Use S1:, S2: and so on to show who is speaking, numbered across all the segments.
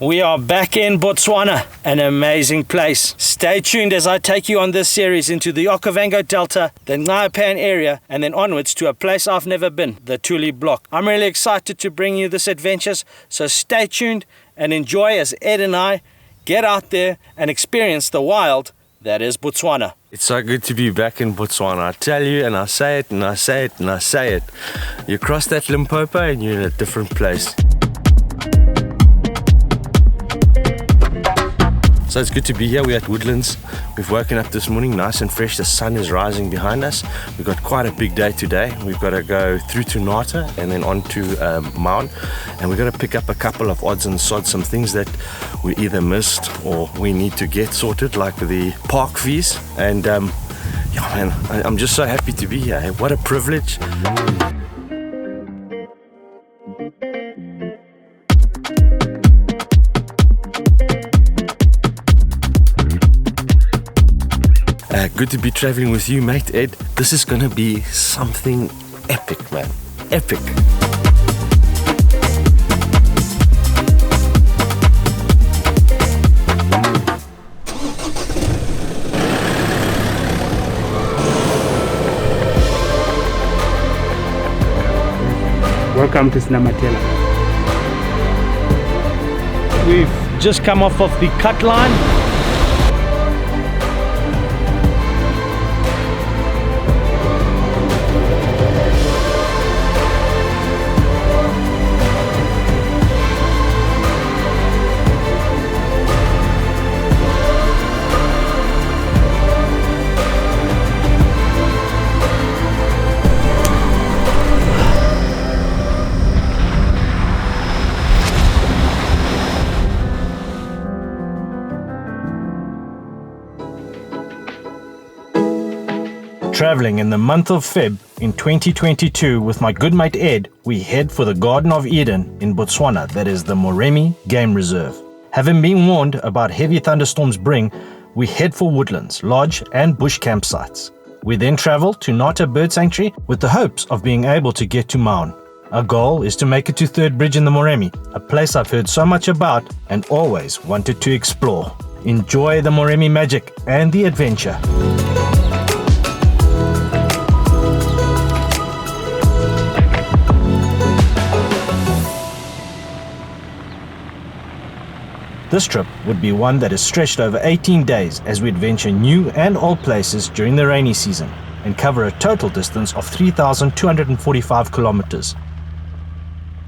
S1: We are back in Botswana, an amazing place. Stay tuned as I take you on this series into the Okavango Delta, the Leopard area, and then onwards to a place I've never been, the Tuli Block. I'm really excited to bring you this adventures, so stay tuned and enjoy as Ed and I get out there and experience the wild that is Botswana.
S2: It's so good to be back in Botswana. I tell you, and I say it, and I say it, and I say it. You cross that Limpopo and you're in a different place. So it's good to be here. We're at Woodlands. We've woken up this morning nice and fresh. The sun is rising behind us. We've got quite a big day today. We've got to go through to Nata and then on to Maun. And we've got to pick up a couple of odds and sods, some things that we either missed or we need to get sorted, like the park fees. And yeah, man, I'm just so happy to be here. What a privilege. Good to be traveling with you, mate, Ed. This is gonna be something epic, man. Epic.
S3: Welcome to Snamatela.
S1: We've just come off of the cut line. Traveling in the month of Feb in 2022 with my good mate Ed, we head for the Garden of Eden in Botswana, that is the Moremi Game Reserve. Having been warned about heavy thunderstorms bring, we head for Woodlands Lodge and bush campsites. We then travel to Nata Bird Sanctuary with the hopes of being able to get to Maun. Our goal is to make it to Third Bridge in the Moremi, a place I've heard so much about and always wanted to explore. Enjoy the Moremi magic and the adventure. This trip would be one that is stretched over 18 days as we adventure new and old places during the rainy season and cover a total distance of 3,245 kilometers.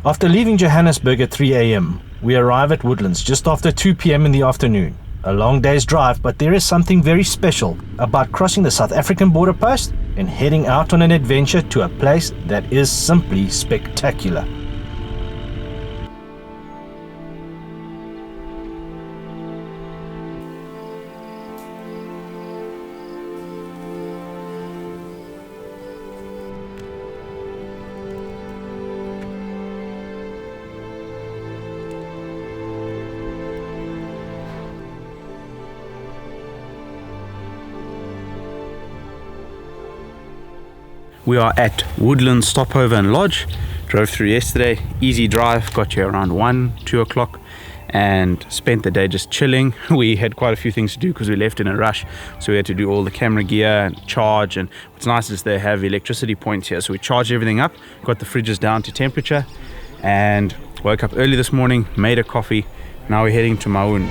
S1: After leaving Johannesburg at 3 a.m., we arrive at Woodlands just after 2 p.m. in the afternoon. A long day's drive, but there is something very special about crossing the South African border post and heading out on an adventure to a place that is simply spectacular.
S4: We are at Woodlands Stopover and Lodge. Drove through yesterday, easy drive, got here around 1, 2 o'clock and spent the day just chilling. We had quite a few things to do because we left in a rush, so we had to do all the camera gear and charge, and what's nice is they have electricity points here, so we charged everything up, got the fridges down to temperature and woke up early this morning, made a coffee. Now we're heading to Maun.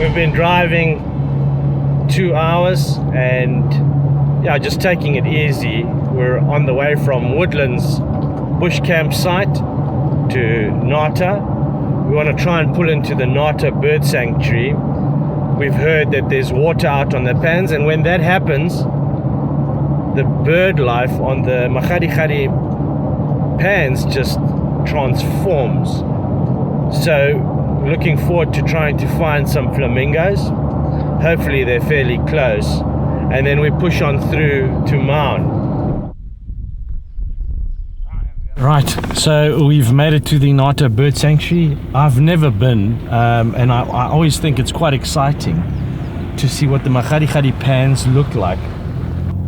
S1: we've been driving 2 hours and yeah, just taking it easy. We're on the way from Woodlands bush campsite to Nata. We want to try and pull into the Nata Bird Sanctuary. We've heard that there's water out on the pans, and when that happens, the bird life on the Maqwee pans just transforms. So looking forward to trying to find some flamingos. Hopefully they're fairly close, and then we push on through to Maun. Right, so we've made it to the Nata Bird Sanctuary. I've never been, and I always think it's quite exciting to see what the Maqwee pans look like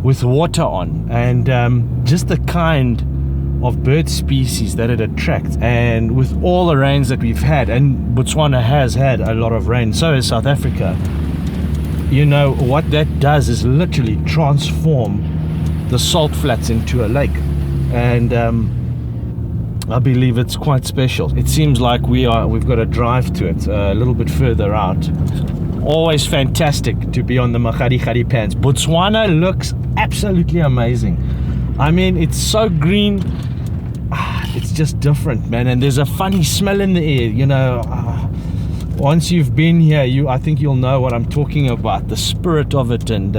S1: with water on, and just the kind of bird species that it attracts. And with all the rains that we've had, and Botswana has had a lot of rain, so has South Africa, you know, what that does is literally transform the salt flats into a lake. And I believe it's quite special. It seems like we've got to drive to it a little bit further out. Always fantastic to be on the Maqwee pans. Botswana looks absolutely amazing. I mean, it's so green. It's just different, man. And there's a funny smell in the air, you know. Once you've been here, I think you'll know what I'm talking about. The spirit of it, and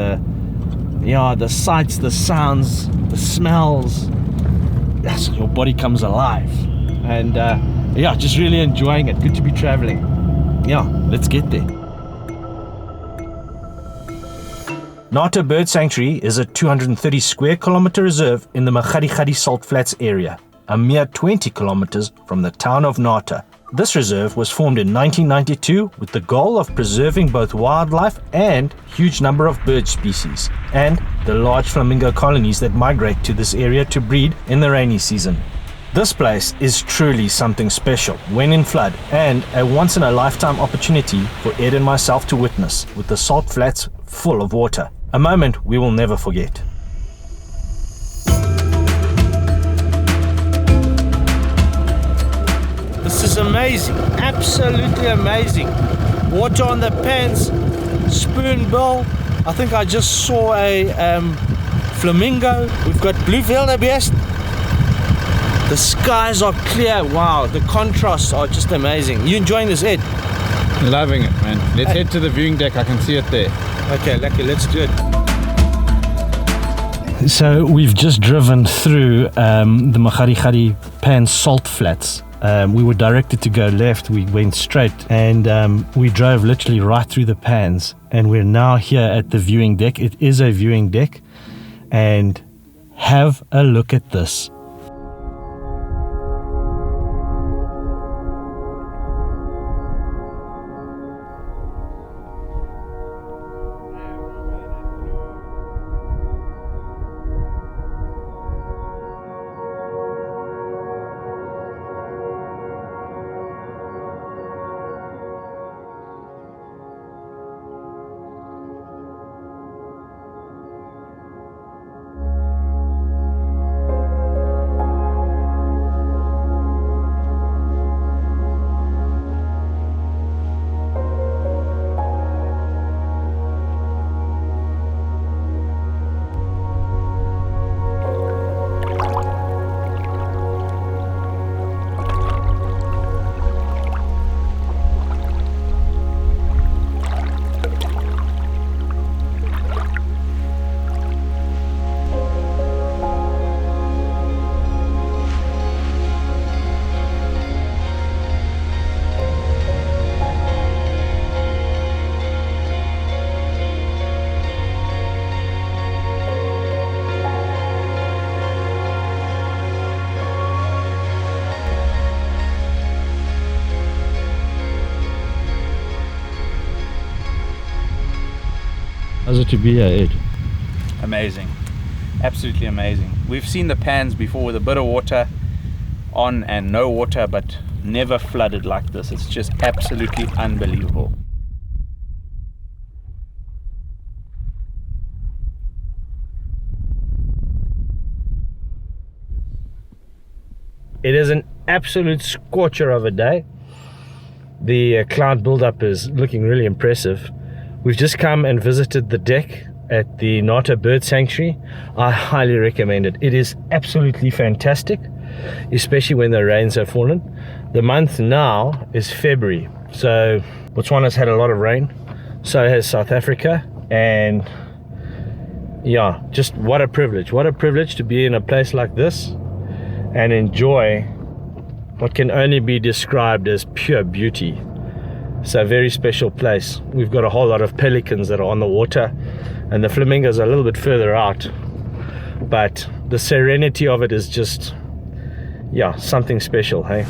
S1: yeah, the sights, the sounds, the smells. Yes, your body comes alive. And yeah, just really enjoying it. Good to be traveling. Yeah, let's get there. Nata Bird Sanctuary is a 230 square kilometer reserve in the Maqwee Salt Flats area, a mere 20 kilometers from the town of Nata. This reserve was formed in 1992 with the goal of preserving both wildlife and huge number of bird species, and the large flamingo colonies that migrate to this area to breed in the rainy season. This place is truly something special when in flood, and a once-in-a-lifetime opportunity for Ed and myself to witness, with the salt flats full of water. A moment we will never forget. This is amazing, absolutely amazing. Water on the pans, spoonbill. I think I just saw a flamingo. We've got blue wildebeest. The skies are clear. Wow, the contrasts are just amazing. You enjoying this, Ed?
S4: Loving it, man. Let's head to the viewing deck. I can see it there.
S1: Okay, lucky, let's do it. So we've just driven through the Maqwee Pan salt flats. We were directed to go left, we went straight, and we drove literally right through the pans, and we're now here at the viewing deck. It is a viewing deck, and have a look at this. How's it to be here, Ed?
S4: Amazing, absolutely amazing. We've seen the pans before with a bit of water on and no water, but never flooded like this. It's just absolutely unbelievable.
S1: It is an absolute scorcher of a day. The cloud buildup is looking really impressive. We've just come and visited the deck at the Nata Bird Sanctuary. I highly recommend it. It is absolutely fantastic, especially when the rains have fallen. The month now is February, so Botswana's had a lot of rain, so has South Africa, and yeah, just what a privilege to be in a place like this and enjoy what can only be described as pure beauty. It's a very special place. We've got a whole lot of pelicans that are on the water, and the flamingos are a little bit further out, but the serenity of it is just, yeah, something special, hey?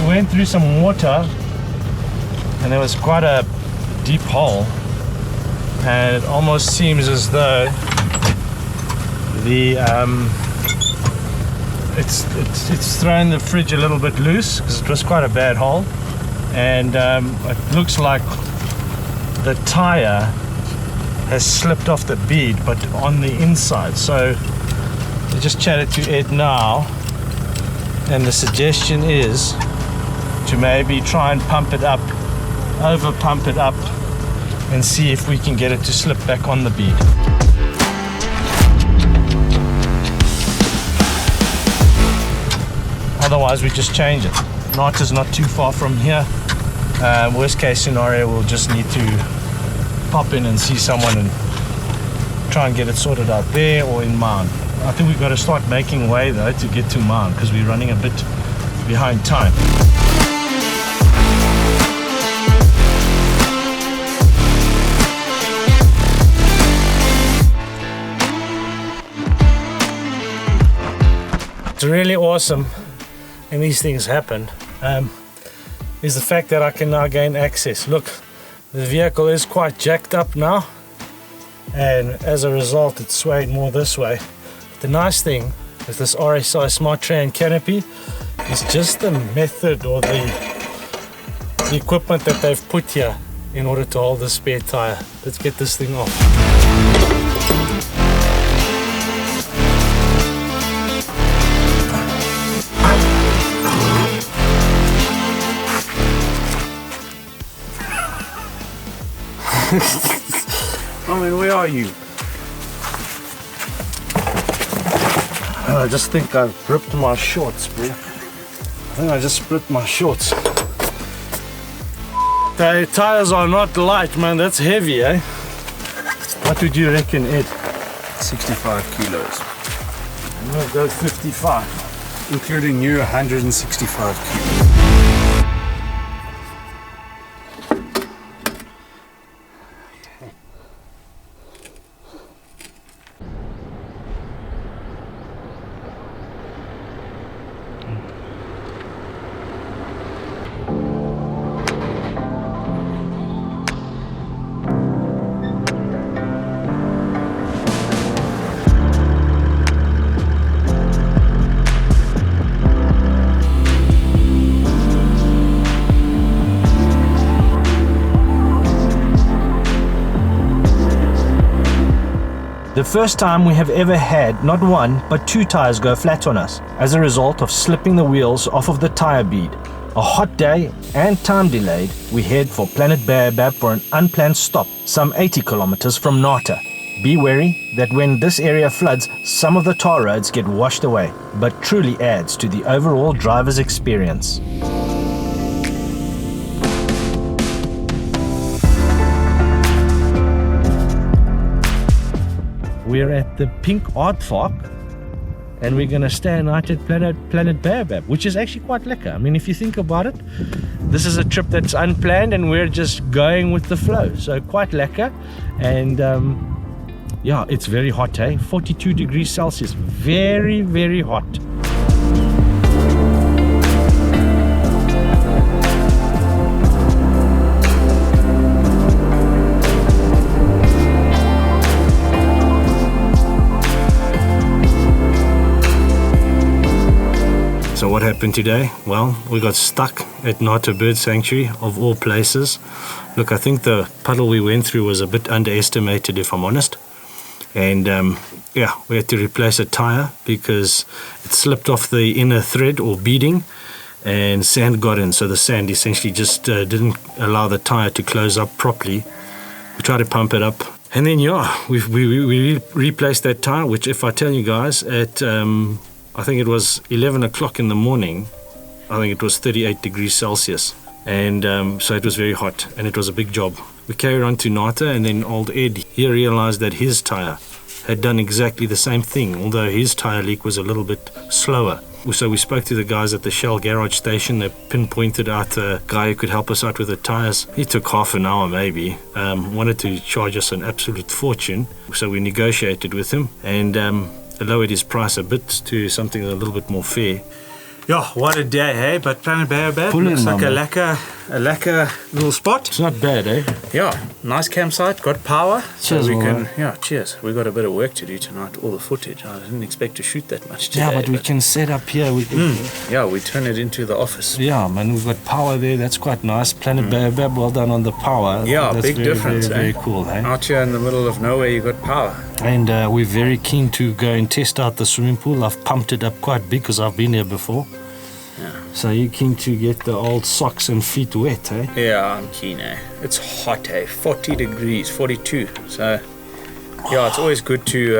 S1: Went through some water and there was quite a deep hole, and it almost seems as though the it's thrown the fridge a little bit loose, because it was quite a bad hole, and it looks like the tire has slipped off the bead, but on the inside. So I just chatted to Ed now, and the suggestion is to maybe try and pump it up, over pump it up, and see if we can get it to slip back on the bead. Otherwise we just change it. Nata's not too far from here. Worst case scenario, we'll just need to pop in and see someone and try and get it sorted out there or in Maun. I think we've got to start making way though to get to Maun, because we're running a bit behind time. It's really awesome, and these things happen, is the fact that I can now gain access. Look, the vehicle is quite jacked up now, and as a result it's swayed more this way. The nice thing with this RSI Smart Tray canopy is just the method, or the equipment that they've put here in order to hold the spare tire. Let's get this thing off. I mean, where are you? I just think I've ripped my shorts, bro. I think I just split my shorts. The tires are not light, man. That's heavy, eh? What would you reckon, Ed?
S5: 65 kilos.
S1: I'm gonna go 55.
S5: Including you, 165 kilos.
S1: The first time we have ever had not one but two tires go flat on us as a result of slipping the wheels off of the tire bead. A hot day and time delayed, we head for Planet Baobab for an unplanned stop some 80 kilometers from Nata. Be wary that when this area floods, some of the tar roads get washed away, but truly adds to the overall driver's experience. We're at the Pink Art Park, and we're gonna stay a night at Planet Baobab, which is actually quite lekker. I mean, if you think about it, this is a trip that's unplanned and we're just going with the flow, so quite lekker. And yeah, it's very hot, 42 degrees Celsius, very, very hot. So what happened today? Well, we got stuck at Nata Bird Sanctuary, of all places. Look, I think the puddle we went through was a bit underestimated, if I'm honest. And yeah, we had to replace a tire because it slipped off the inner thread or beading and sand got in. So the sand essentially just didn't allow the tire to close up properly. We tried to pump it up. And then, yeah, we replaced that tire, which if I tell you guys, at I think it was 11 o'clock in the morning, I think it was 38 degrees Celsius. And so it was very hot and it was a big job. We carried on to Nata, and then old Ed, he realized that his tire had done exactly the same thing, although his tire leak was a little bit slower. So we spoke to the guys at the Shell garage station. They pinpointed out a guy who could help us out with the tires. He took half an hour maybe, wanted to charge us an absolute fortune. So we negotiated with him and lowered his price a bit to something a little bit more fair.
S4: Yeah, what a day, hey? But Planet Baobab looks like a lekker little spot.
S1: It's not bad,
S4: Yeah, nice campsite, got power.
S1: Cheers,
S4: so we
S1: man.
S4: can, yeah, cheers. We got a bit of work to do tonight, all the footage. I didn't expect to shoot that much today.
S1: Yeah, but we can set up here.
S4: Yeah, we turn it into the office.
S1: Yeah, man, we've got power there. That's quite nice. Planet Baobab, well done on the power.
S4: Yeah,
S1: that's
S4: big
S1: very,
S4: difference,
S1: very, very cool,
S4: Out here in the middle of nowhere, you got power.
S1: And we're very keen to go and test out the swimming pool. I've pumped it up quite big because I've been here before.
S4: Yeah.
S1: So you're keen to get the old socks and feet wet,
S4: Yeah, I'm keen, It's hot, 40 degrees, 42. So, yeah, it's always good to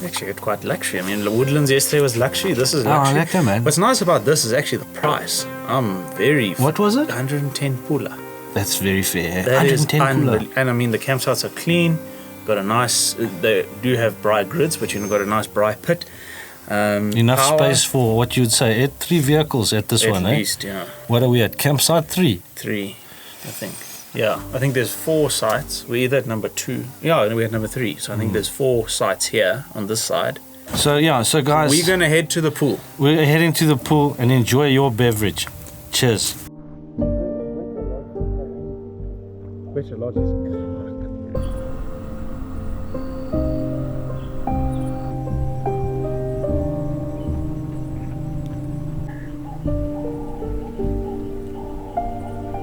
S4: actually get quite luxury. I mean, the Woodlands yesterday was luxury. This is luxury.
S1: lekker, man.
S4: What's nice about this is actually the price. I'm very...
S1: What was it?
S4: 110 pula.
S1: That's very fair.
S4: That is
S1: 110 pula.
S4: unbelievable. And I mean, the campsites are clean. Got a nice... They do have braai grids, but you've got a nice braai pit.
S1: Enough
S4: power,
S1: space for what you'd say, 3 vehicles at this one,
S4: At least, yeah.
S1: What are we at? Campsite 3?
S4: 3, I think. Yeah, I think there's 4 sites. We're either at number 2. Yeah, we're at number 3. So I think there's 4 sites here on this side.
S1: So yeah, so guys,
S4: We're going to head to the pool.
S1: we're heading to the pool and enjoy your beverage. Cheers.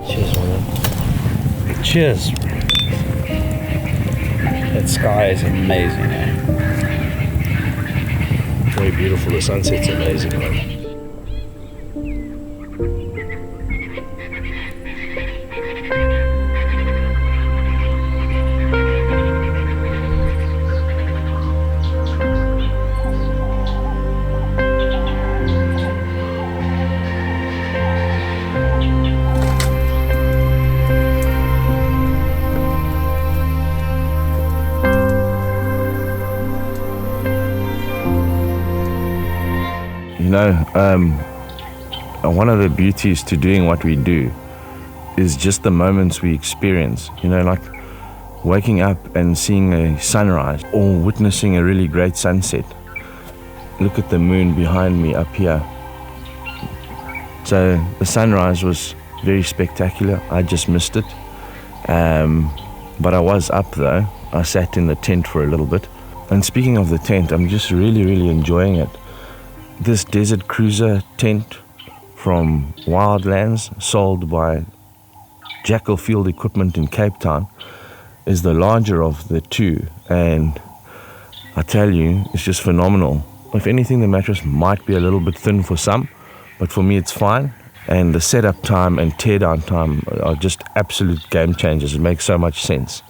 S1: Cheers, man. Cheers.
S4: That sky is amazing,
S1: Very beautiful. The sunset's amazing, man.
S2: One of the beauties to doing what we do is just the moments we experience, like waking up and seeing a sunrise or witnessing a really great sunset. Look at the moon behind me up here. So the sunrise was very spectacular. I just missed it. But I was up though. I sat in the tent for a little bit. And speaking of the tent, I'm just really, really enjoying it. This desert cruiser tent from Wildlands, sold by Jackal Field Equipment in Cape Town, is the larger of the two, and I tell you, it's just phenomenal. If anything, the mattress might be a little bit thin for some, but for me it's fine. And the setup time and teardown time are just absolute game changers. It makes so much sense.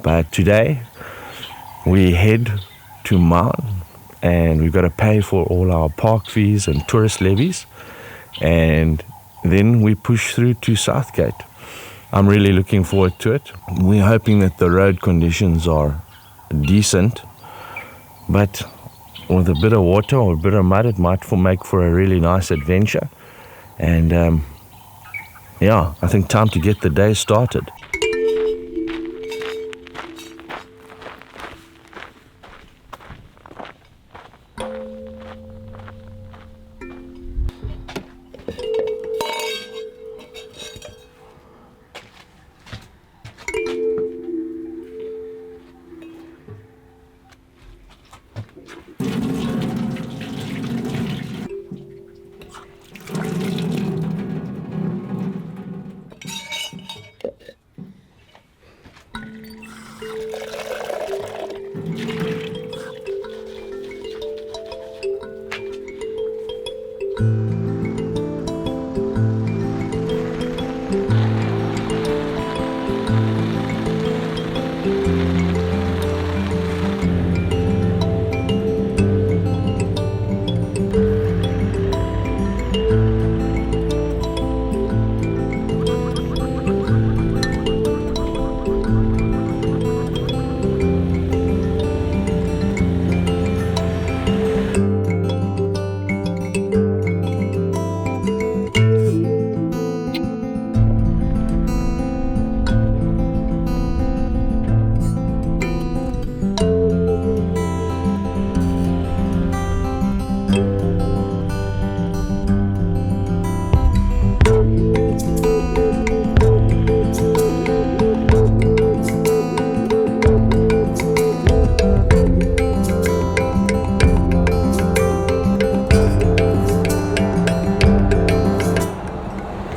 S2: But today we head to Maun, and we've got to pay for all our park fees and tourist levies, and then we push through to Southgate. I'm really looking forward to it. We're hoping that the road conditions are decent, but with a bit of water or a bit of mud, it might make for a really nice adventure. And yeah, I think time to get the day started.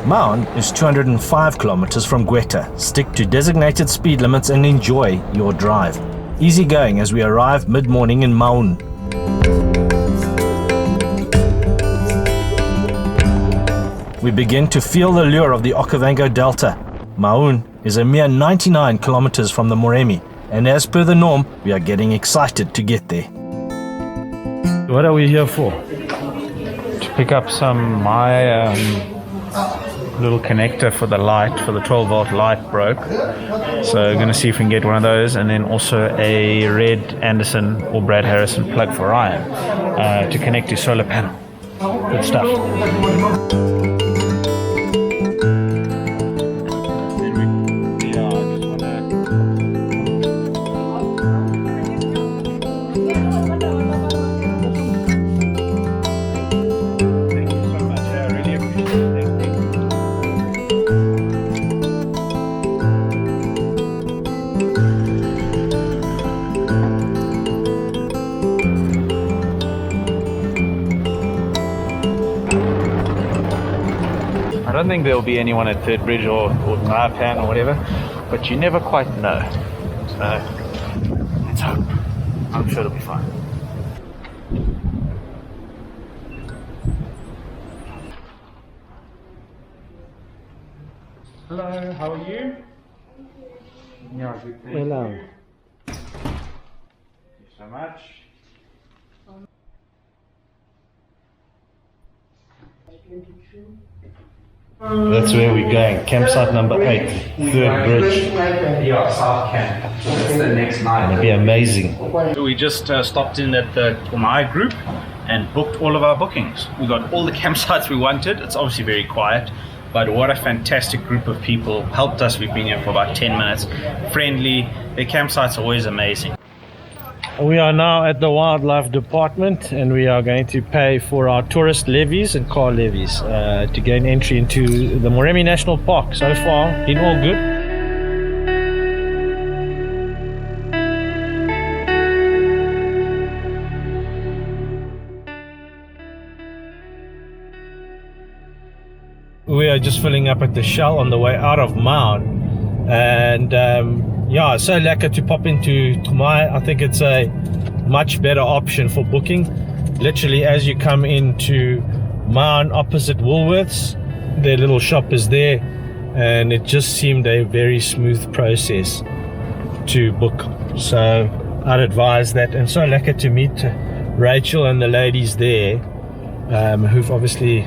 S1: Maun is 205 kilometers from Quetta. Stick to designated speed limits and enjoy your drive. Easy going as we arrive mid-morning in Maun. We begin to feel the lure of the Okavango Delta. Maun is a mere 99 kilometers from the Moremi, and as per the norm, we are getting excited to get there.
S4: What are we here for? To pick up my little connector for the light, for the 12 volt light broke. So we're going to see if we can get one of those, and then also a red Anderson or Brad Harrison plug for Ryan to connect to solar panel. Good stuff. I don't think there will be anyone at Third Bridge or Naipan or whatever, but you never quite know. So let's hope. I'm sure it'll be fine. Hello, how are you? Yeah, good.
S3: Hello.
S4: Thank you so much.
S1: That's where we're going. Campsite number 8, Third Bridge.
S4: Yeah, South Camp. That's the next night.
S1: It'll be amazing.
S4: We just stopped in at for my group and booked all of our bookings. We got all the campsites we wanted. It's obviously very quiet, but what a fantastic group of people helped us. We've been here for about 10 minutes. Friendly. Their campsite's always amazing.
S1: We are now at the wildlife department, and we are going to pay for our tourist levies and car levies to gain entry into the Moremi National Park. So far, been all good. We are just filling up at the Shell on the way out of Maun, and yeah, so lekker to pop into Tumai. I think it's a much better option for booking. Literally, as you come into Maun opposite Woolworths, their little shop is there, and it just seemed a very smooth process to book. So I'd advise that, and so lekker to meet Rachel and the ladies there, who've obviously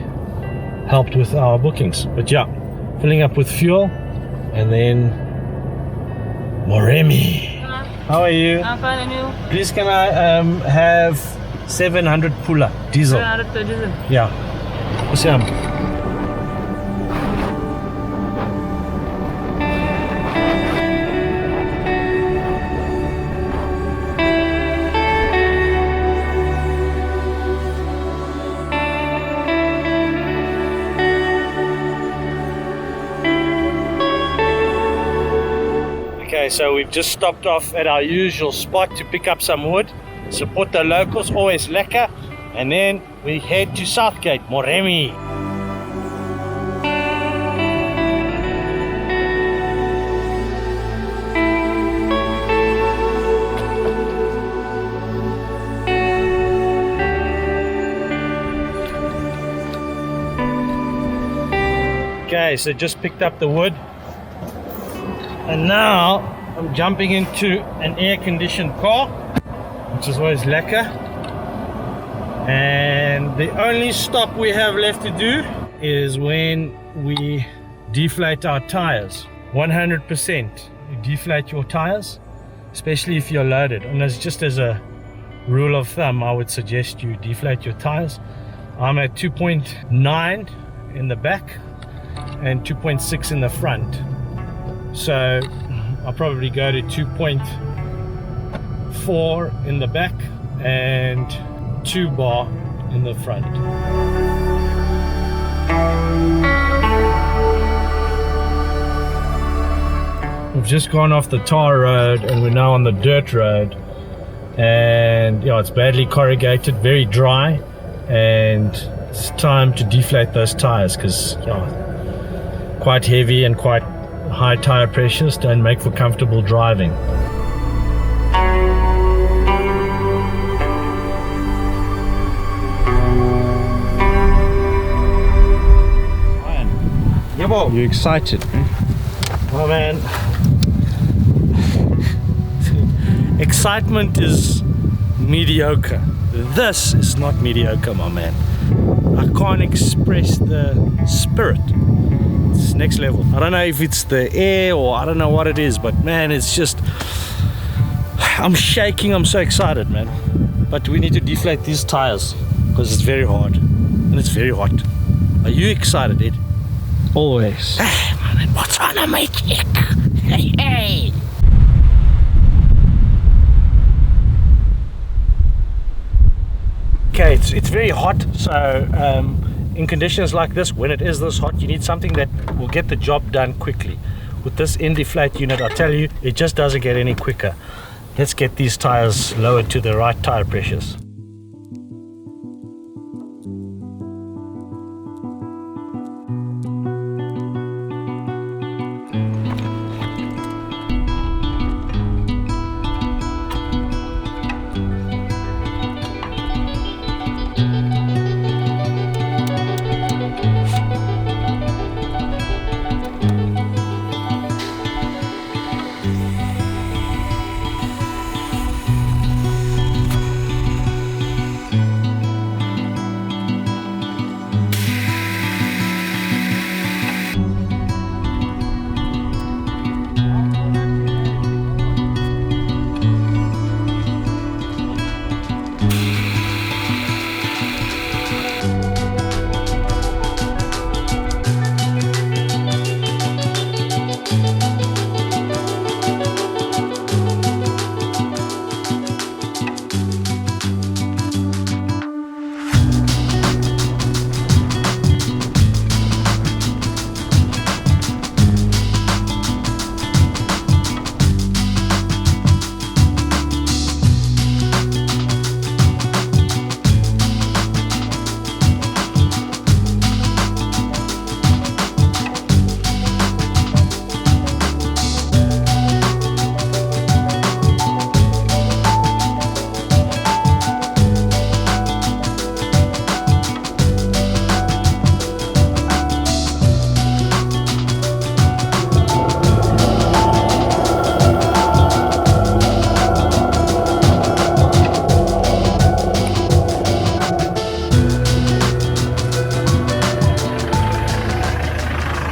S1: helped with our bookings. But yeah, filling up with fuel, and then Moremi. How are you?
S6: I'm fine, and you?
S1: Please, can I have 700 pula diesel.
S6: 700 per diesel.
S1: Yeah. Awesome. Okay, so we've just stopped off at our usual spot to pick up some wood, support the locals, always lekker, and then we head to Southgate, Moremi. Okay, so just picked up the wood. And now I'm jumping into an air-conditioned car, which is always lekker. And the only stop we have left to do is when we deflate our tires. 100%. You deflate your tires, especially if you're loaded. And as just as a rule of thumb, I would suggest you deflate your tires. I'm at 2.9 in the back and 2.6 in the front. So I'll probably go to 2.4 in the back and 2 bar in the front. We've just gone off the tar road and we're now on the dirt road, and yeah, it's badly corrugated, very dry, and it's time to deflate those tires because quite heavy and quite high tire pressures don't make for comfortable driving.
S4: Yabo, you excited?
S1: Oh man, excitement is mediocre. This is not mediocre, my man. I can't express the spirit. It's next level. I don't know if it's the air or I don't know what it is, but man, it's just, I'm shaking. I'm so excited, man. But we need to deflate these tires because it's very hard and it's very hot. Are you excited, Ed?
S4: Always.
S1: Man, in Botswana, mate. Hey, hey. Okay, it's very hot, so in conditions like this, when it is this hot, you need something that will get the job done quickly. With this in-deflate unit, I tell you, it just doesn't get any quicker. Let's get these tires lowered to the right tire pressures.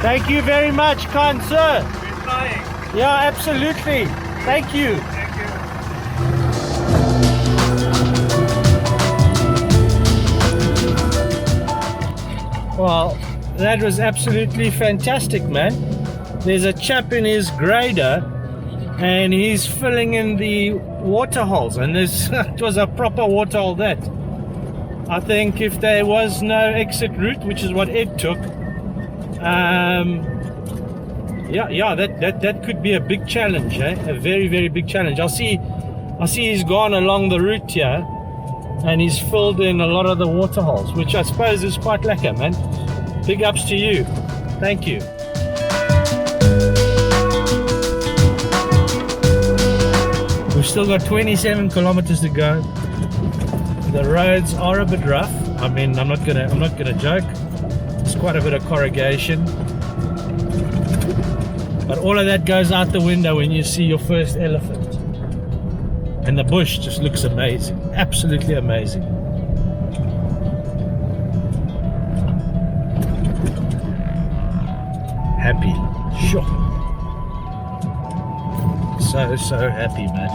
S1: Thank you very much, kind sir.
S3: We're flying.
S1: Yeah, absolutely. Thank you.
S3: Thank you.
S1: Well, that was absolutely fantastic, man. There's a chap in his grader and he's filling in the water holes, and it was a proper water hole that. I think if there was no exit route, which is what Ed took, that could be a big challenge, a very, very big challenge. I see he's gone along the route here and he's filled in a lot of the water holes, which I suppose is quite lekker, man. Big ups to you. Thank you. We've still got 27 kilometers to go. The roads are a bit rough. I mean, I'm not gonna joke. There's quite a bit of corrugation. But all of that goes out the window when you see your first elephant. And the bush just looks amazing. Absolutely amazing. Happy. Sure. So happy, man.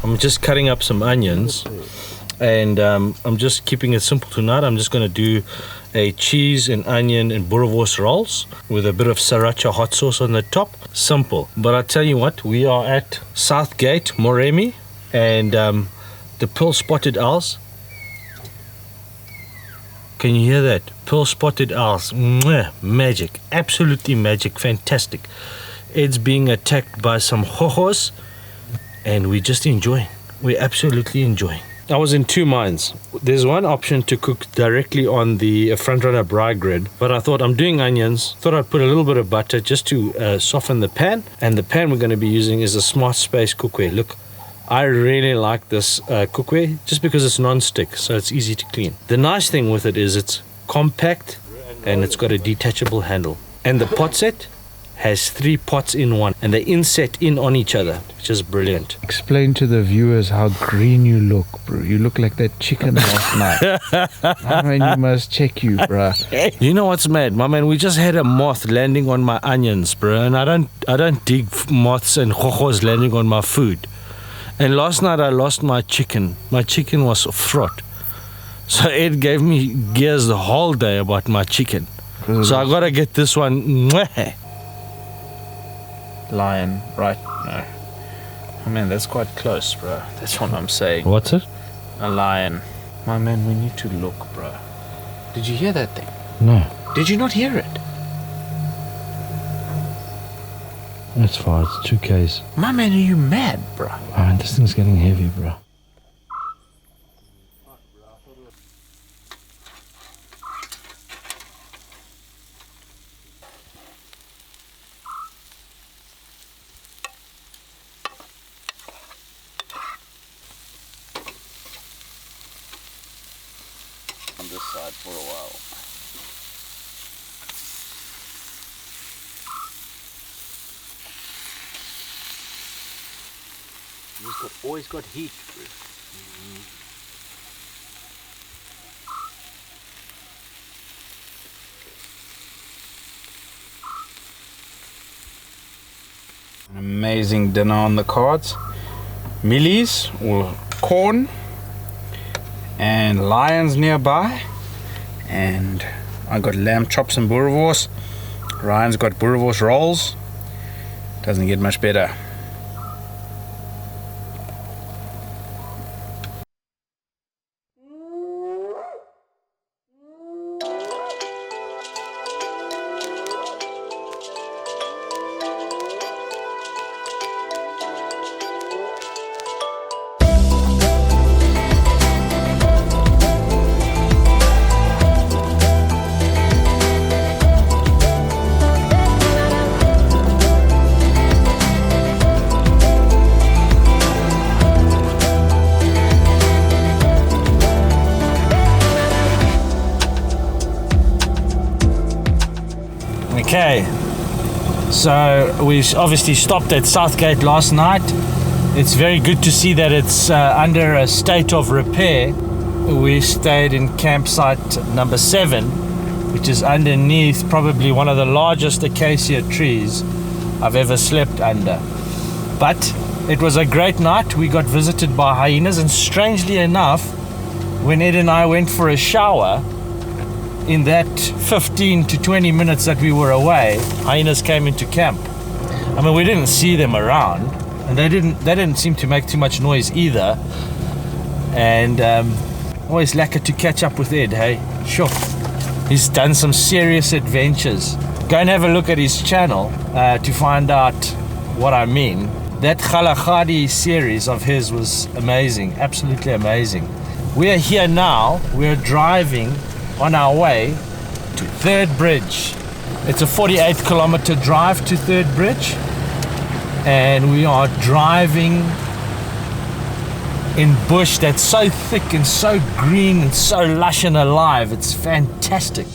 S2: I'm just cutting up some onions, and I'm just keeping it simple tonight. I'm just going to do a cheese and onion and boerewors rolls with a bit of sriracha hot sauce on the top. Simple. But I tell you what, we are at Southgate, Moremi, and the pearl-spotted owls. Can you hear that? Pearl-spotted owls. Mwah, magic. Absolutely magic. Fantastic. It's being attacked by some hojos, and we're just enjoying. We're absolutely enjoying. I was in two minds. There's one option to cook directly on the frontrunner braai grid, but I thought I'm doing onions. Thought I'd put a little bit of butter just to soften the pan, and the pan we're going to be using is a Smart Space cookware. Look, I really like this cookware just because it's non-stick, so it's easy to clean. The nice thing with it is it's compact
S1: and it's got a detachable handle. And the pot set has 3 pots in one, and they inset in on each other, which is brilliant.
S4: Explain to the viewers how green you look, bro. You look like that chicken last night. I mean, you must check you, bro.
S1: You know what's mad, my man? We just had a moth landing on my onions, bro, and I don't dig moths and chochos landing on my food. And last night I lost my chicken. My chicken was fraught. So Ed gave me gears the whole day about my chicken. So I gotta get this one.
S4: Lion, right? No. Oh man, that's quite close, bro. That's what I'm saying.
S1: What's it?
S4: A lion. My man, we need to look, bro. Did you hear that thing?
S1: No.
S4: Did you not hear it?
S1: That's far, it's 2 Ks.
S4: My man, are you mad, bro?
S1: Oh, man, this thing's getting heavy, bro.
S4: On this side for a while.
S1: He's always got heat, bro.
S4: An amazing dinner on the cards. Millies or corn and lions nearby, and I got lamb chops and boerewors. Ryan's got boerewors rolls. Doesn't get much better.
S1: Okay, so we obviously stopped at Southgate last night. It's very good to see that it's under a state of repair. We stayed in campsite number 7, which is underneath probably one of the largest acacia trees I've ever slept under. But it was a great night. We got visited by hyenas, and strangely enough, when Ed and I went for a shower, in that 15 to 20 minutes that we were away, hyenas came into camp. I mean, we didn't see them around, and they didn't seem to make too much noise either. And always lacquer to catch up with Ed, hey? Sure. He's done some serious adventures. Go and have a look at his channel to find out what I mean. That Khalachadi series of his was amazing, absolutely amazing. We're here now, we're driving on our way to Third Bridge. It's a 48-kilometer drive to Third Bridge, and we are driving in bush that's so thick and so green and so lush and alive. It's fantastic.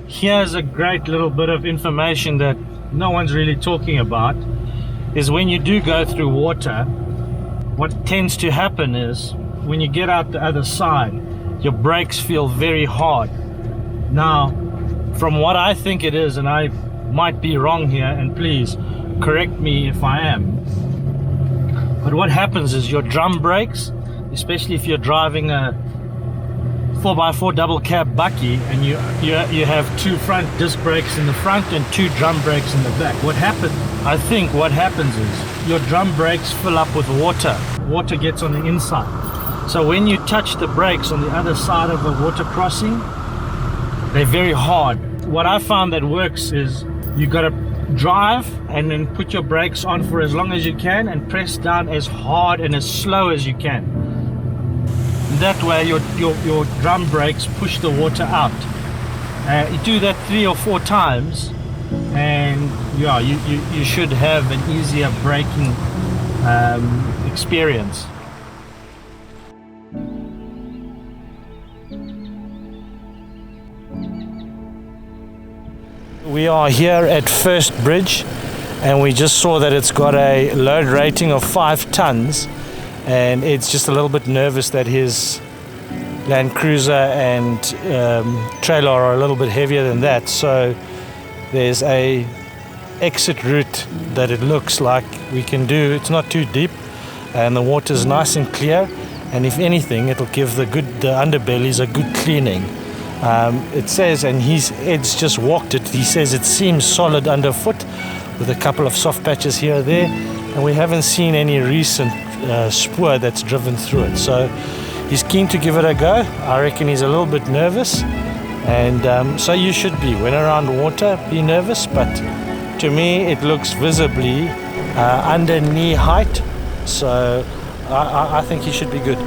S1: Here's a great little bit of information that no one's really talking about, is when you do go through water, what tends to happen is when you get out the other side, your brakes feel very hard. Now, from what I think it is, and I might be wrong here, and please correct me if I am, But what happens is your drum brakes, especially if you're driving a 4x4 double cab bucky and you have two front disc brakes in the front and two drum brakes in the back. What happens is your drum brakes fill up with water. Water gets on the inside. So when you touch the brakes on the other side of the water crossing, they're very hard. What I found that works is you got to drive and then put your brakes on for as long as you can and press down as hard and as slow as you can. That way your drum brakes push the water out. You do that 3 or 4 times and yeah, you should have an easier braking experience. We are here at First Bridge and we just saw that it's got a load rating of 5 tons. And it's just a little bit nervous that his Land Cruiser and trailer are a little bit heavier than that. So there's a exit route that it looks like we can do. It's not too deep and the water's nice and clear. And if anything, it'll give the underbellies a good cleaning. It says, and Ed's just walked it, he says it seems solid underfoot with a couple of soft patches here or there. And we haven't seen any recent spoor that's driven through it, so he's keen to give it a go. I reckon he's a little bit nervous, and so you should be. When around water, be nervous, but to me it looks visibly under knee height, so I think he should be good.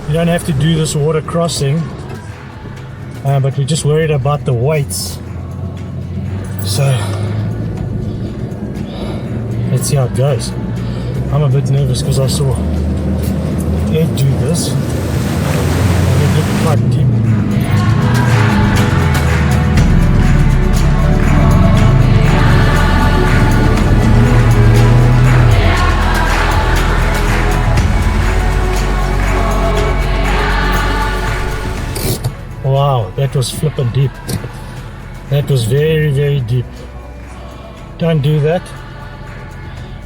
S1: You don't have to do this water crossing, but we're just worried about the weights. So let's see how it goes. I'm a bit nervous because I saw Ed do this and it looked quite deep. Wow, that was flippin' deep. That was very, very deep. Don't do that.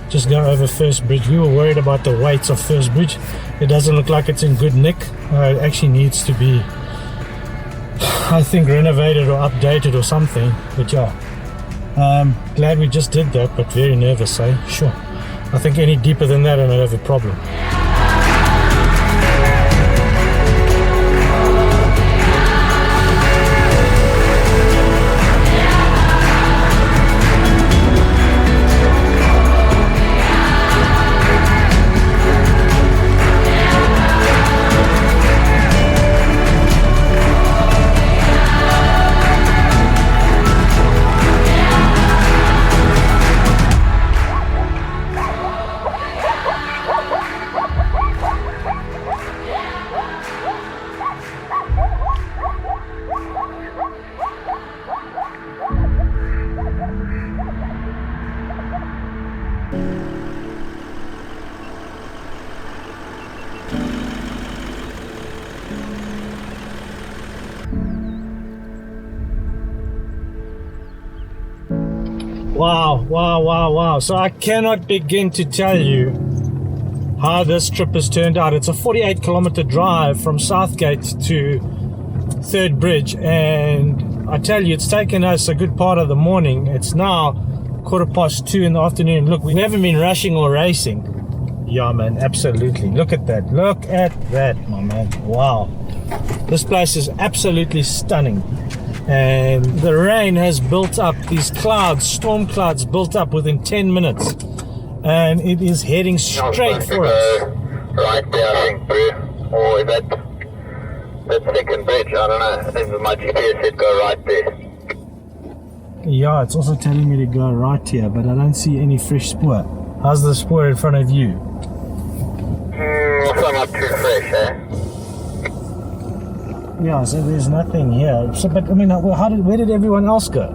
S1: Just go over First Bridge. We were worried about the weights of First Bridge. It doesn't look like it's in good nick. It actually needs to be, I think, renovated or updated or something. But yeah, glad we just did that, but very nervous, eh? Sure. I think any deeper than that and I'd have a problem. Wow. So I cannot begin to tell you how this trip has turned out. It's a 48-kilometer drive from Southgate to Third Bridge, and I tell you, it's taken us a good part of the morning. It's now 2:15 in the afternoon. Look, we've never been rushing or racing. Yeah, man, absolutely. Look at that, my man. Wow, this place is absolutely stunning. And the rain has built up, these clouds, storm clouds built up within 10 minutes. And it is heading straight for us.
S6: Right there, I think, bro. Or that second bridge, I don't know. I think my GPS said go right there.
S1: Yeah, it's also telling me to go right here, but I don't see any fresh spoor. How's the spoor in front of you?
S6: Also not too fresh, eh?
S1: Yeah, so there's nothing here. So, but I mean, where did everyone else go?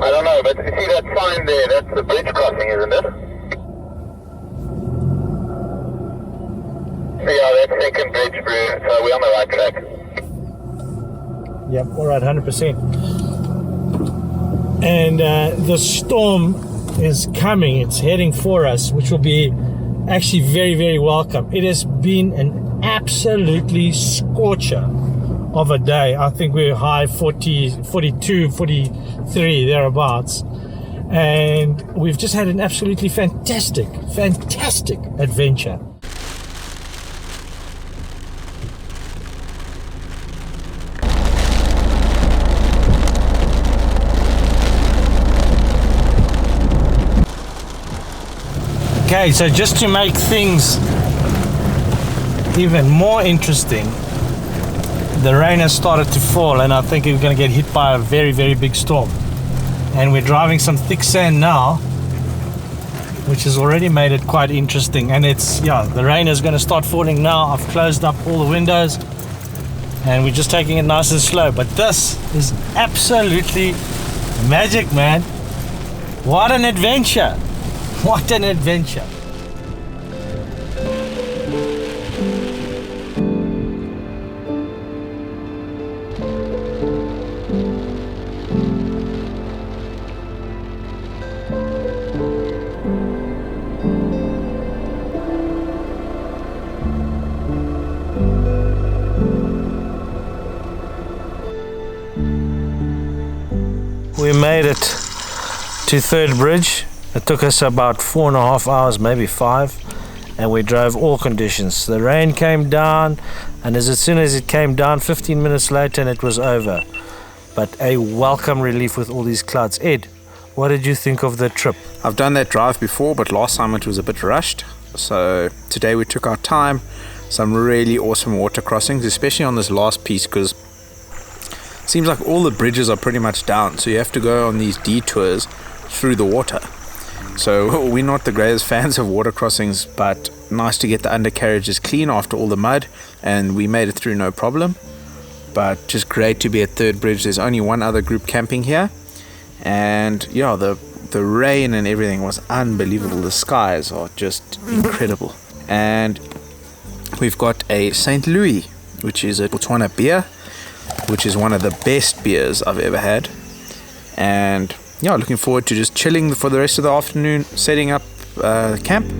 S6: I don't know, but you see that sign there? That's the bridge crossing, isn't it? Yeah, that's second bridge, bro. So we're on the right track.
S1: Yep, all right, 100%. And the storm is coming. It's heading for us, which will be actually very, very welcome. It has been an absolutely scorcher of a day. I think we're high 40, 42, 43, thereabouts. And we've just had an absolutely fantastic adventure. Okay, so just to make things even more interesting, the rain has started to fall and I think we're going to get hit by a very, very big storm. And we're driving some thick sand now, which has already made it quite interesting. And it's, yeah, the rain is going to start falling now. I've closed up all the windows and we're just taking it nice and slow. But this is absolutely magic, man. What an adventure. What an adventure. We made it to Third Bridge. It took us about 4.5 hours, maybe 5, and we drove all conditions. The rain came down, and as soon as it came down, 15 minutes later, and it was over. But a welcome relief with all these clouds. Ed, what did you think of the trip?
S4: I've done that drive before, but last time it was a bit rushed. So today we took our time. Some really awesome water crossings, especially on this last piece, because it seems like all the bridges are pretty much down. So you have to go on these detours through the water. So we're not the greatest fans of water crossings, but nice to get the undercarriages clean after all the mud, and we made it through no problem. But just great to be at Third Bridge. There's only one other group camping here, and yeah, the rain and everything was unbelievable. The skies are just incredible. And we've got a St. Louis, which is a Botswana beer, which is one of the best beers I've ever had. And yeah, looking forward to just chilling for the rest of the afternoon, setting up camp.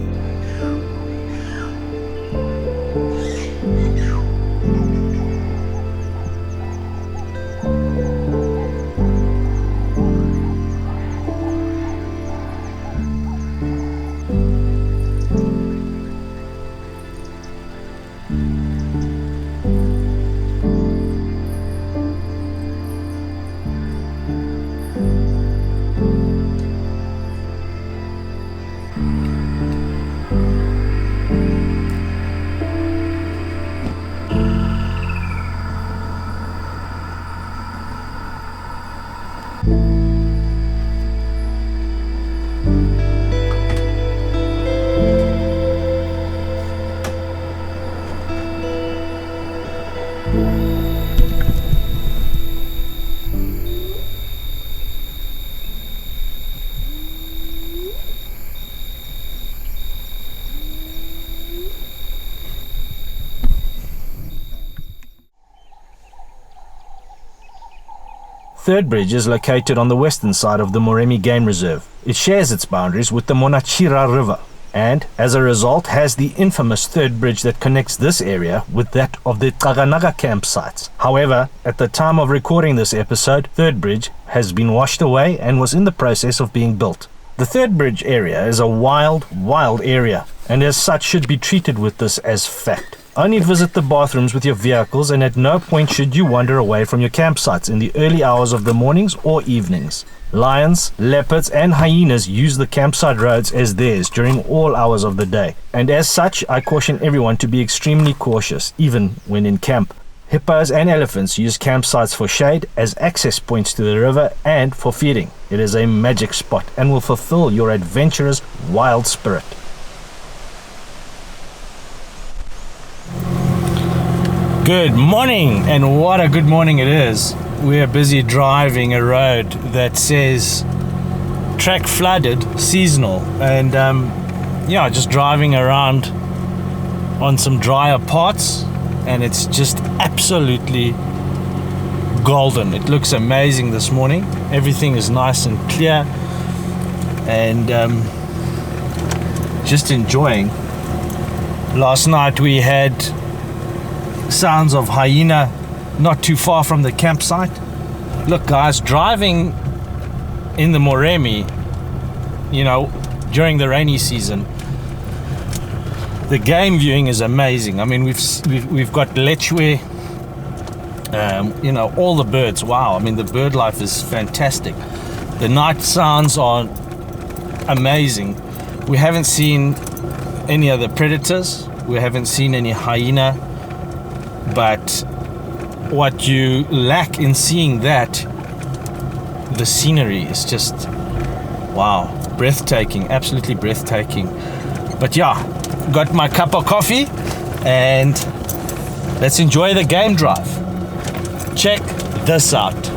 S1: Third Bridge is located on the western side of the Moremi Game Reserve. It shares its boundaries with the Monachira River, and as a result has the infamous Third Bridge that connects this area with that of the Taganaga campsites. However, at the time of recording this episode, Third Bridge has been washed away and was in the process of being built. The Third Bridge area is a wild area, and as such should be treated with this as fact. Only visit the bathrooms with your vehicles, and at no point should you wander away from your campsites in the early hours of the mornings or evenings. Lions, leopards and hyenas use the campsite roads as theirs during all hours of the day, and as such I caution everyone to be extremely cautious even when in camp. Hippos and elephants use campsites for shade, as access points to the river, and for feeding. It is a magic spot and will fulfill your adventurous wild spirit. Good morning, and what a good morning it is. We are busy driving a road that says track flooded, seasonal, and yeah, just driving around on some drier parts, and it's just absolutely golden. It looks amazing this morning. Everything is nice and clear, and just enjoying. Last night we had sounds of hyena not too far from the campsite. Look guys, driving in the Moremi, you know, during the rainy season, the game viewing is amazing. I mean, we've got lechwe, you know, all the birds. Wow, I mean, the bird life is fantastic. The night sounds are amazing. We haven't seen any other predators. We haven't seen any hyena, but what you lack in seeing that, the scenery is just wow, breathtaking, absolutely breathtaking. But yeah, got my cup of coffee and let's enjoy the game drive. Check this out.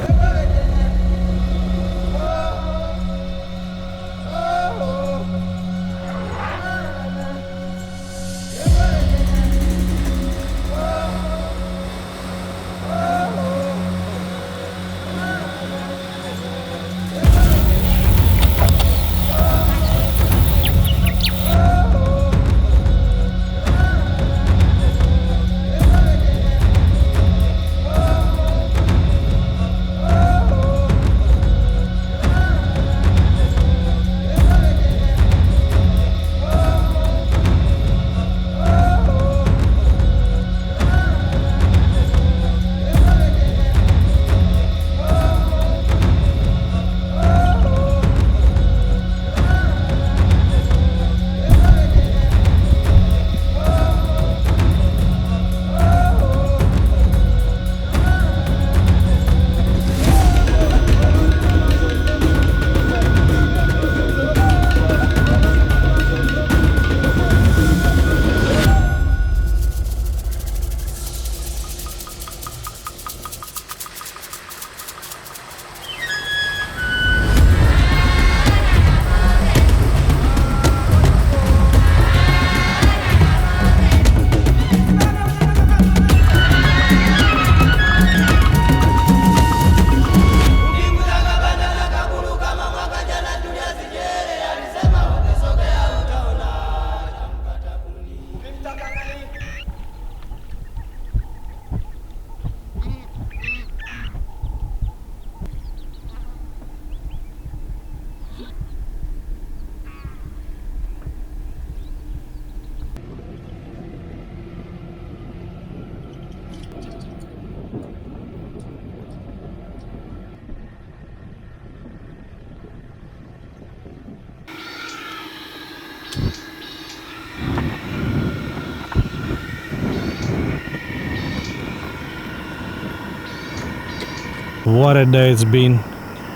S1: What a day it's been,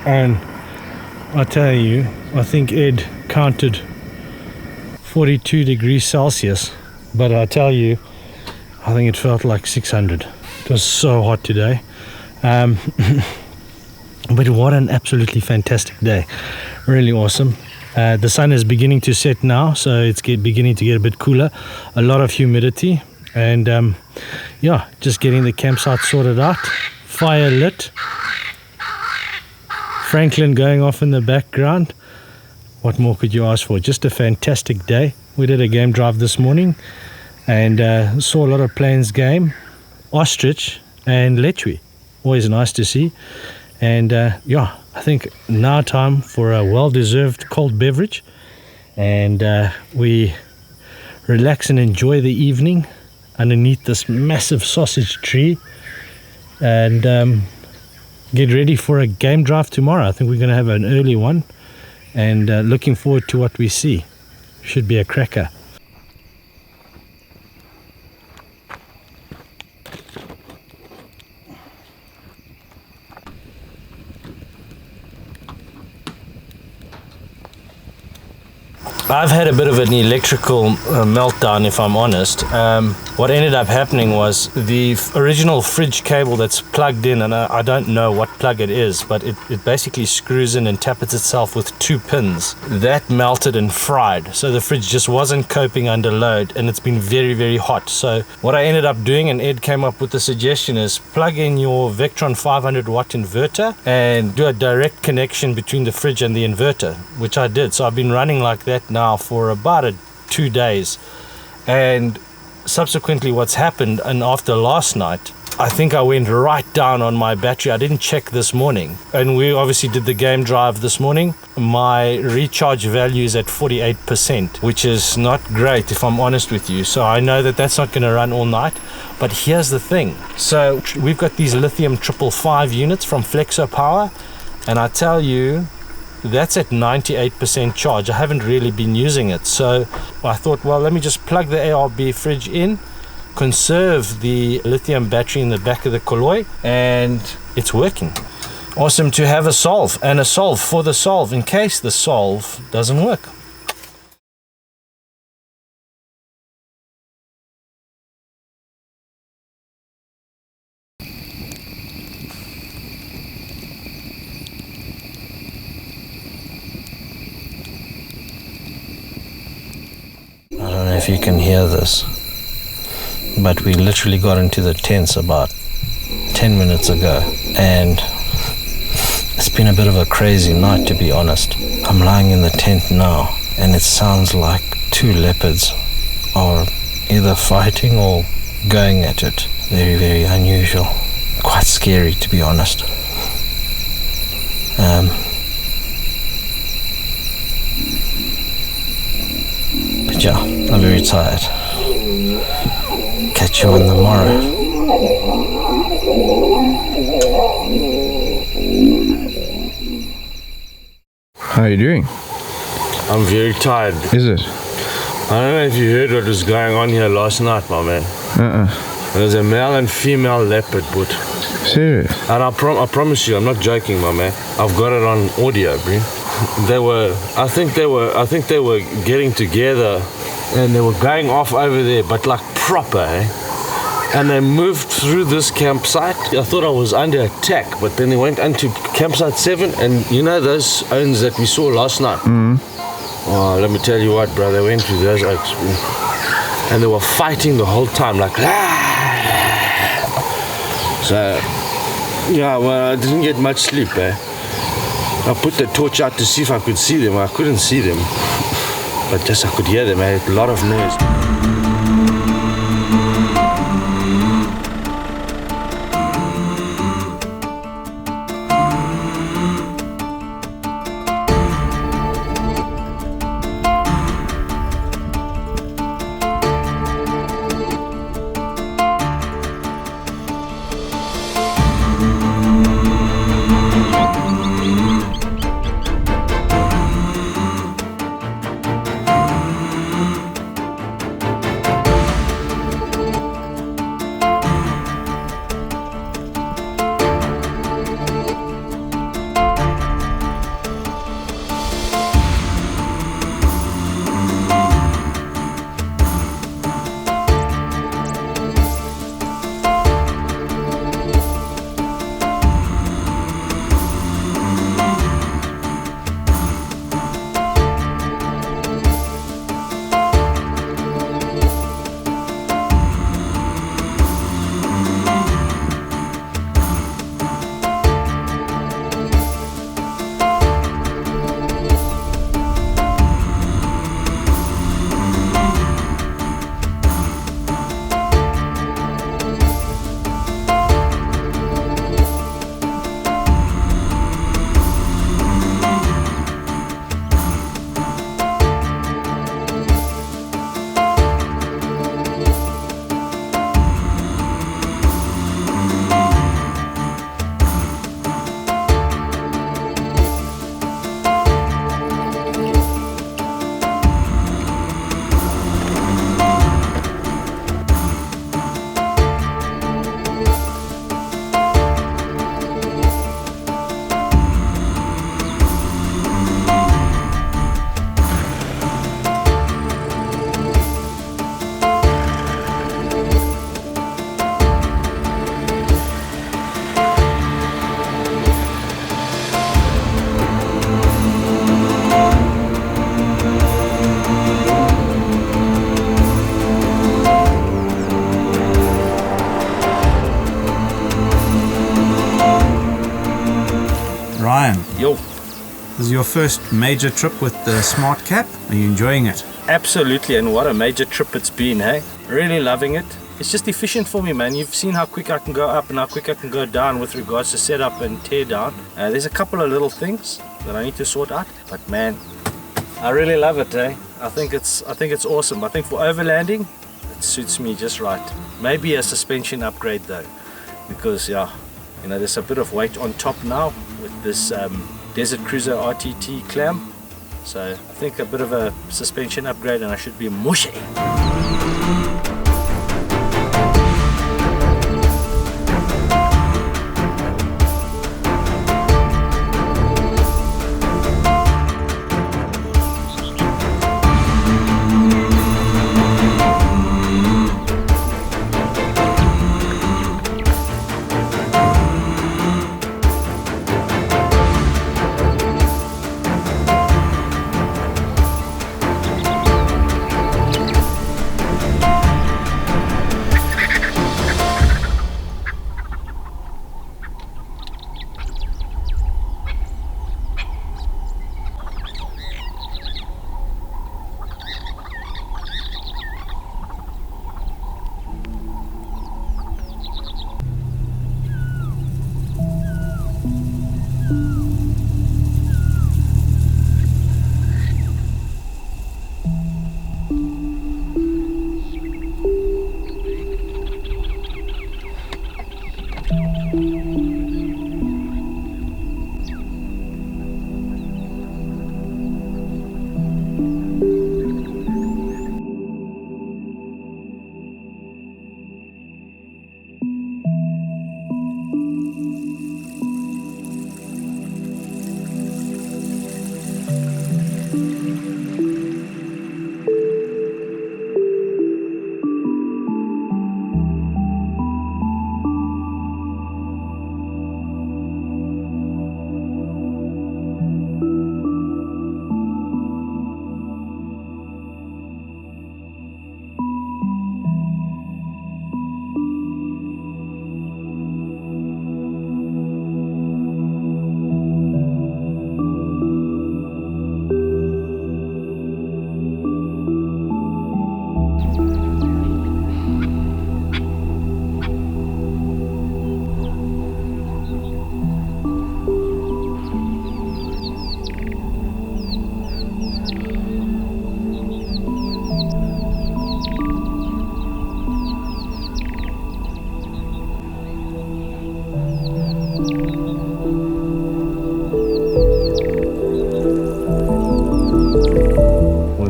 S1: and I tell you, I think Ed counted 42 degrees Celsius, but I tell you, I think it felt like 600. It was so hot today, but what an absolutely fantastic day. Really awesome. The sun is beginning to set now, so it's beginning to get a bit cooler. A lot of humidity, and yeah, just getting the campsite sorted out. Fire lit. Franklin going off in the background. What more could you ask for? Just a fantastic day. We did a game drive this morning and saw a lot of plains game, ostrich and lechwe. Always nice to see. And yeah, I think now time for a well-deserved cold beverage, and we relax and enjoy the evening underneath this massive sausage tree, and get ready for a game drive tomorrow. I think we're going to have an early one, and looking forward to what we see. Should be a cracker. I've had a bit of an electrical meltdown, if I'm honest. What ended up happening was the original fridge cable that's plugged in, and I don't know what plug it is, but it basically screws in and tappets itself with 2 pins. That melted and fried, so the fridge just wasn't coping under load, and it's been very, very hot. So what I ended up doing, and Ed came up with the suggestion, is plug in your Vectron 500 watt inverter and do a direct connection between the fridge and the inverter, which I did. So I've been running like that now for about 2 days. And subsequently what's happened, and after last night, I think I went right down on my battery. I didn't check this morning, and we obviously did the game drive this morning. My recharge value is at 48%, which is not great, if I'm honest with you. So I know that that's not going to run all night. But here's the thing. So we've got these lithium 555 units from Flexo Power, and I tell you, that's at 98% charge. I haven't really been using it, so I thought, well, let me just plug the ARB fridge in, conserve the lithium battery in the back of the Koloi, and it's working. Awesome to have a solve, and a solve for the solve in case the solve doesn't work. I don't know if you can hear this, but we literally got into the tents about 10 minutes ago, and it's been a bit of a crazy night, to be honest. I'm lying in the tent now, and it sounds like 2 leopards are either fighting or going at it. Very, very unusual. Quite scary, to be honest. But yeah, I'm very tired. Catch you on the morrow.
S7: How are you doing?
S2: I'm very tired.
S7: Is it?
S2: I don't know if you heard what was going on here last night, my man. There's a male and female leopard, but
S7: Serious?
S2: and I promise you, I'm not joking, my man. I've got it on audio, bro. I think they were getting together, and they were going off over there, but like proper, eh? And they moved through this campsite. I thought I was under attack, but then they went into campsite 7, and you know those owns that we saw last night? Oh, let me tell you what, bro, they went through those oaks, and they were fighting the whole time, like, So, yeah, well, I didn't get much sleep, eh? I put the torch out to see if I could see them. I couldn't see them, but just I could hear them. I had a lot of noise.
S5: Ryan,
S2: Yo,
S5: this is your first major trip with the Smart Cap. Are you enjoying it?
S2: absolutely, and what a major trip it's been, hey? Really loving it. It's just efficient for me, man. You've seen how quick I can go up and how quick I can go down with regards to setup and tear down. There's a couple of little things that I need to sort out, but man, I really love it, eh? I think it's awesome. I think for overlanding, it suits me just right. Maybe a suspension upgrade though, because yeah, you know, there's a bit of weight on top now with this Desert Cruiser RTT clam. So I think a bit of a suspension upgrade and I should be mushy.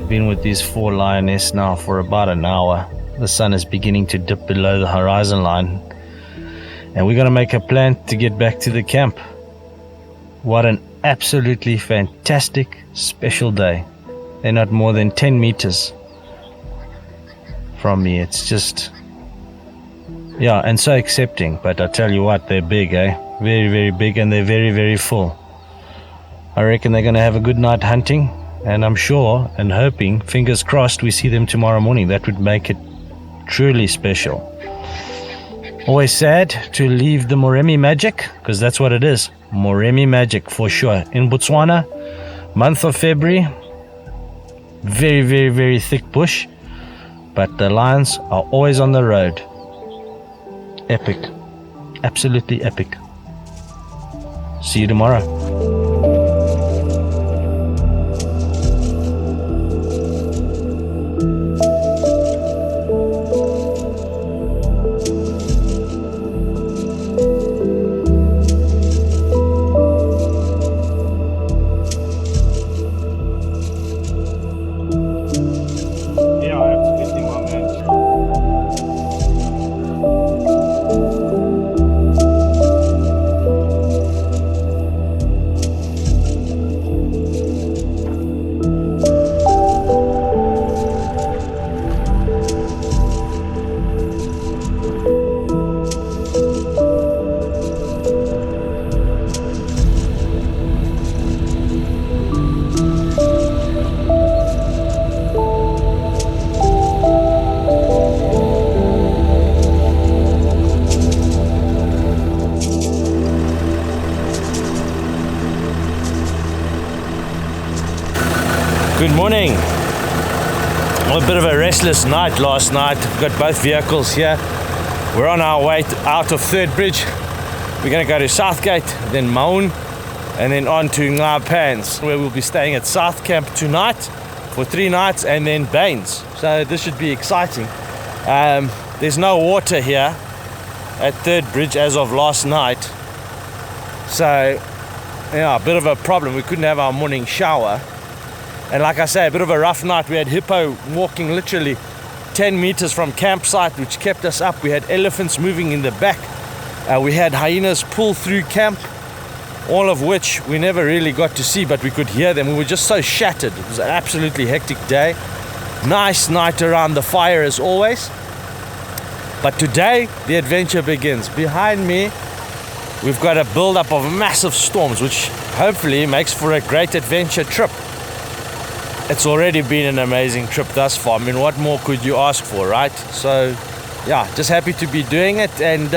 S1: Been with these 4 lionesses now for about an hour. The sun is beginning to dip below the horizon line, and we're gonna make a plan to get back to the camp. What an absolutely fantastic special day. They're not more than 10 meters from me. It's just, yeah, and so accepting. But I tell you what, they're big, eh? Very, very big, and they're very, very full. I reckon they're gonna have a good night hunting. And I'm sure and hoping, fingers crossed, we see them tomorrow morning. That would make it truly special. Always sad to leave the Moremi magic, because that's what it is. Moremi magic for sure. In Botswana, month of February, very, very, very thick bush. But the lions are always on the road. Epic. Absolutely epic. See you tomorrow.
S2: Good morning. Well, a bit of a restless night last night. We've got both vehicles here. We're on our way out of Third Bridge. We're going to go to Southgate, then Maun, and then on to Ngapans, where we'll be staying at South Camp tonight for 3 nights, and then Baines. So this should be exciting. There's no water here at Third Bridge as of last night. So, yeah, a bit of a problem. We couldn't have our morning shower. And like I say, a bit of a rough night. We had hippo walking literally 10 meters from campsite, which kept us up. We had elephants moving in the back. We had hyenas pull through camp, all of which we never really got to see, but we could hear them. We were just so shattered. It was an absolutely hectic day. Nice night around the fire as always. But today, the adventure begins. Behind me, we've got a build-up of massive storms, which hopefully makes for a great adventure trip. It's already been an amazing trip thus far. I mean, what more could you ask for, right? So, yeah, just happy to be doing it, and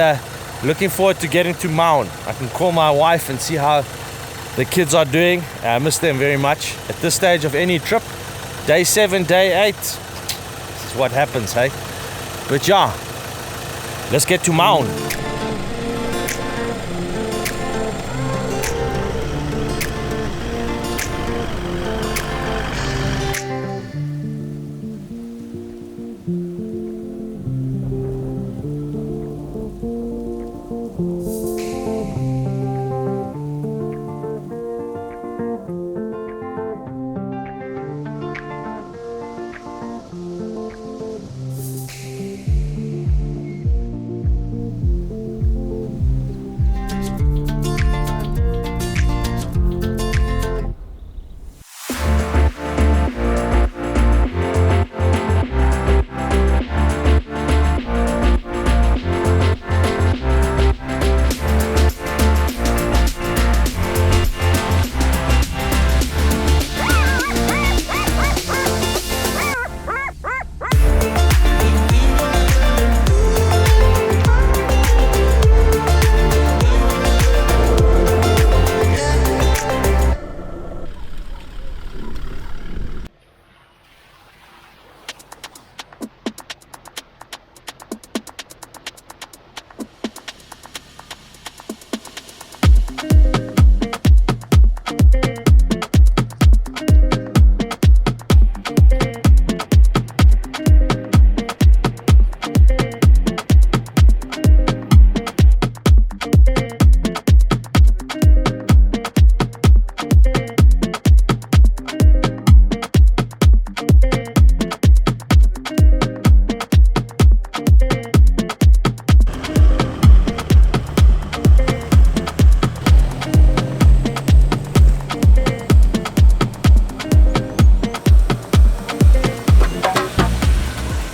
S2: looking forward to getting to Maun. I can call my wife and see how the kids are doing. I miss them very much. At this stage of any trip, day 7, day 8, this is what happens, hey? But yeah, let's get to Maun.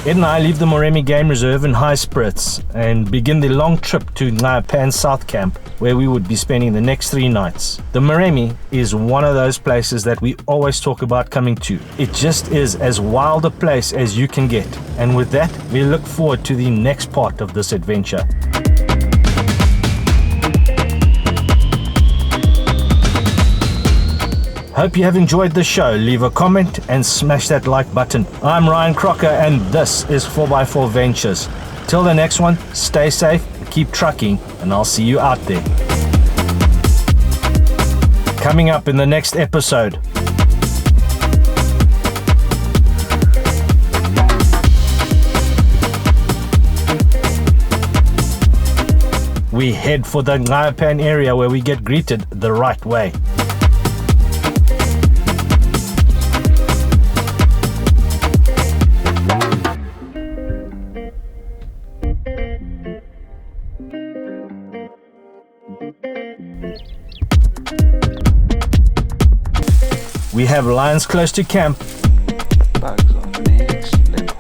S1: Ed and I leave the Moremi Game Reserve in high spirits and begin the long trip to Ngapans South Camp, where we would be spending the next 3 nights. The Moremi is one of those places that we always talk about coming to. It just is as wild a place as you can get. And with that, we look forward to the next part of this adventure. Hope you have enjoyed the show. Leave a comment and smash that like button. I'm Ryan Crocker and this is 4x4 Ventures. Till the next one, stay safe, keep trucking, and I'll see you out there. Coming up in the next episode. We head for the Ngapans area where we get greeted the right way. We have lions close to camp.
S4: Bugs on the next level.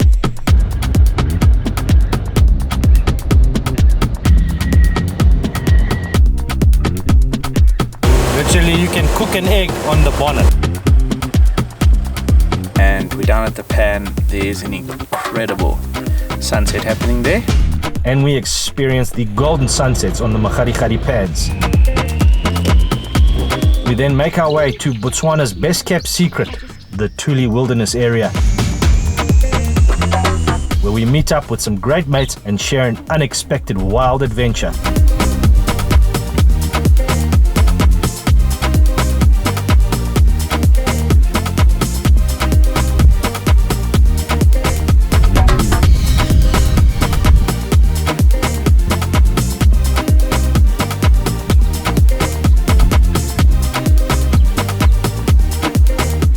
S1: Literally, you can cook an egg on the bonnet.
S4: And we're down at the pan. There's an incredible sunset happening there.
S1: And we experience the golden sunsets on the Maqwee pads. We then make our way to Botswana's best kept secret, the Tule Wilderness area, where we meet up with some great mates and share an unexpected wild adventure.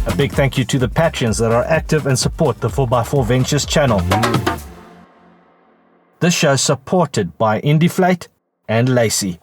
S1: A big thank you to the patrons that are active and support the 4x4 Ventures channel. This show is supported by Indie Flight and Lacey.